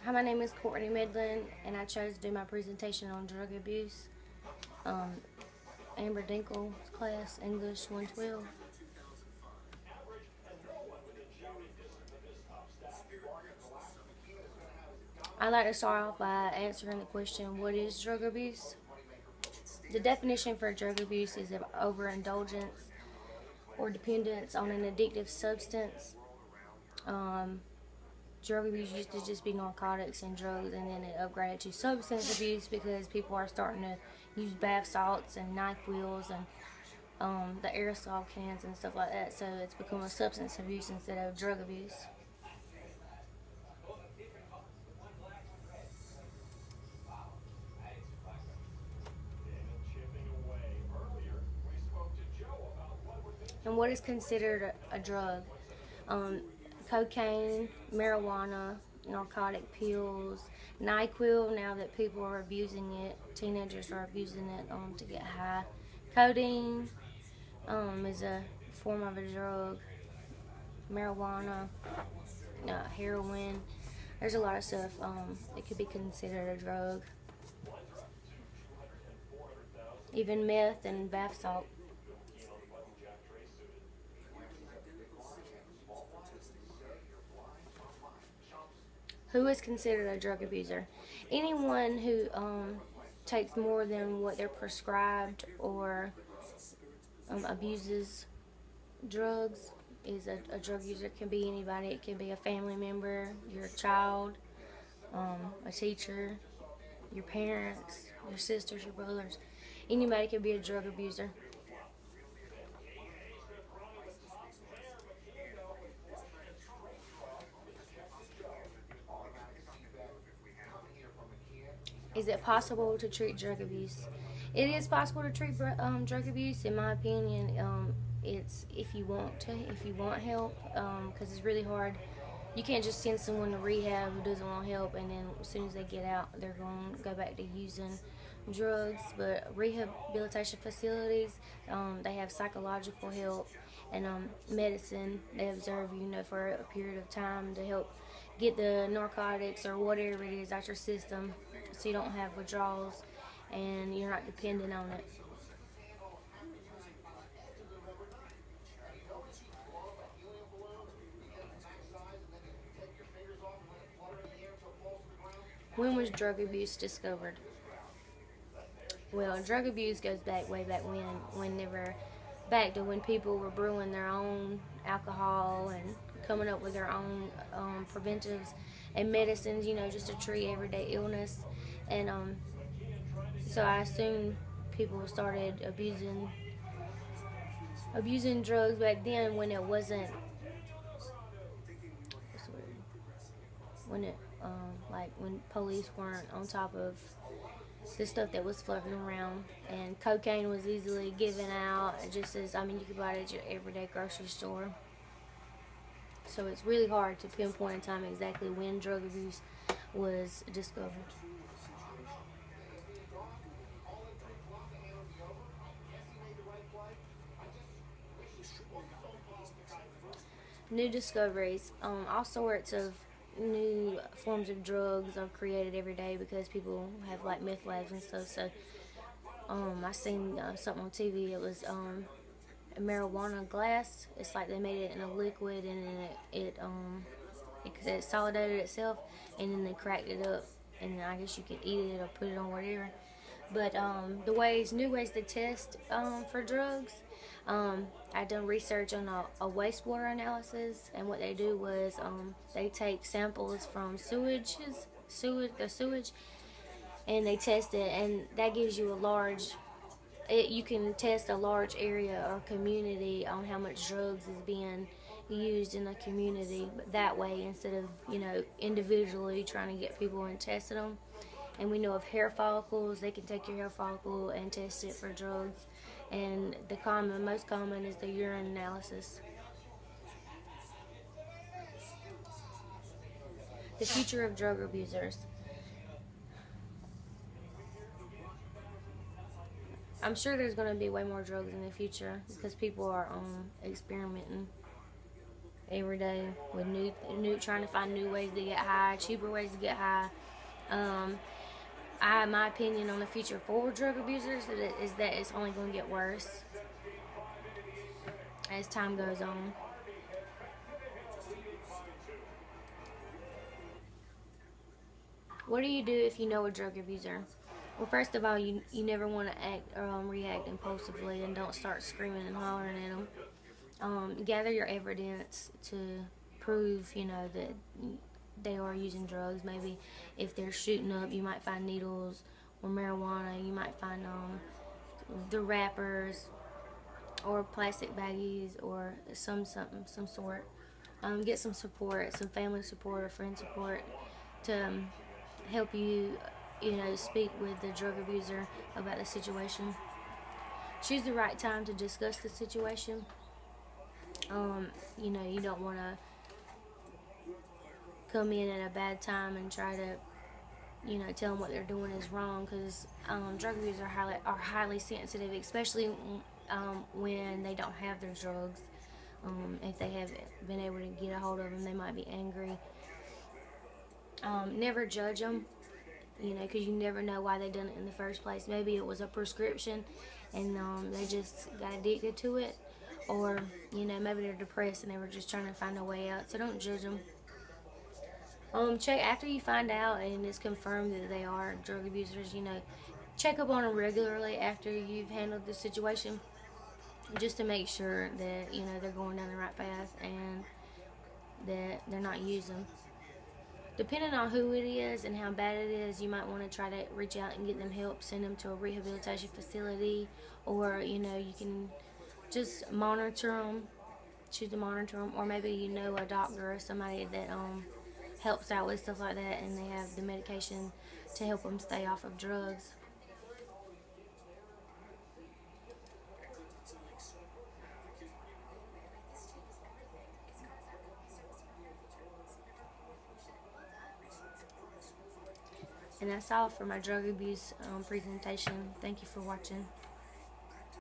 Hi, my name is Courtney Medlin, and I chose to do my presentation on drug abuse. Um, Amber Dinquel class, English 112. I'd like to start off by answering the question, what is drug abuse? The definition for drug abuse is overindulgence or dependence on an addictive substance. Um, Drug abuse used to just be narcotics and drugs, and then it upgraded to substance abuse because people are starting to use bath salts and NyQuils and the aerosol cans and stuff like that. So it's become a substance abuse instead of drug abuse. And what is considered a drug? Um, Cocaine, marijuana, narcotic pills, NyQuil. Now that people are abusing it, teenagers are abusing it to get high. Codeine is a form of a drug. Marijuana, heroin. There's a lot of stuff that could be considered a drug. Even meth and bath salt. Who is considered a drug abuser? Anyone who takes more than what they're prescribed or abuses drugs is a drug user. It can be anybody. It can be a family member, your child, a teacher, your parents, your sisters, your brothers. Anybody can be a drug abuser. Is it possible to treat drug abuse? It is possible to treat drug abuse. In my opinion, it's if you want help, because it's really hard. You can't just send someone to rehab who doesn't want help, and then as soon as they get out, they're going to go back to using drugs. But rehabilitation facilities, they have psychological help and medicine. They observe for a period of time to help get the narcotics or whatever it is out your system, so you don't have withdrawals and you're not dependent on it. When was drug abuse discovered? Well, drug abuse goes back way back whenever back to when people were brewing their own alcohol and coming up with their own preventives and medicines, just to treat everyday illness. And so I assume people started abusing drugs back then when it wasn't when it like when police weren't on top of the stuff that was floating around, and cocaine was easily given out just as you could buy it at your everyday grocery store. So it's really hard to pinpoint in time exactly when drug abuse was discovered. New discoveries, all sorts of new forms of drugs are created every day because people have like meth labs and stuff. So I seen something on TV. It was a marijuana glass. It's like they made it in a liquid, and then it consolidated itself, and then they cracked it up, and then I guess you could eat it or put it on whatever. But new ways to test for drugs. I done research on a wastewater analysis, and what they do was they take samples from the sewage, and they test it, and that gives you you can test a large area or community on how much drugs is being used in the community, but that way instead of individually trying to get people and testing them. And we know of hair follicles, they can take your hair follicle and test it for drugs. And the most common is the urine analysis. The future of drug abusers. I'm sure there's going to be way more drugs in the future because people are experimenting every day with trying to find new ways to get high, cheaper ways to get high. Um, my opinion on the future for drug abusers is that it's only going to get worse as time goes on. What do you do if you know a drug abuser? Well, first of all, you never want to react impulsively, and don't start screaming and hollering at them. Gather your evidence to prove, that they are using drugs. Maybe if they're shooting up, you might find needles or marijuana. You might find the wrappers or plastic baggies or some sort. Get some support, some family support or friend support to help you, speak with the drug abuser about the situation. Choose the right time to discuss the situation. You don't want to come in at a bad time and try to, tell them what they're doing is wrong, because drug abusers are highly sensitive, especially when they don't have their drugs. If they haven't been able to get a hold of them, they might be angry. Never judge them, because you never know why they done it in the first place. Maybe it was a prescription and they just got addicted to it, or maybe they're depressed and they were just trying to find a way out. So don't judge them. Check after you find out and it's confirmed that they are drug abusers. Check up on them regularly after you've handled the situation, just to make sure that they're going down the right path and that they're not using. Depending on who it is and how bad it is, you might want to try to reach out and get them help, send them to a rehabilitation facility, or you can just monitor them, choose to monitor them, or maybe a doctor or somebody that helps out with stuff like that, and they have the medication to help them stay off of drugs. And that's all for my drug abuse presentation. Thank you for watching.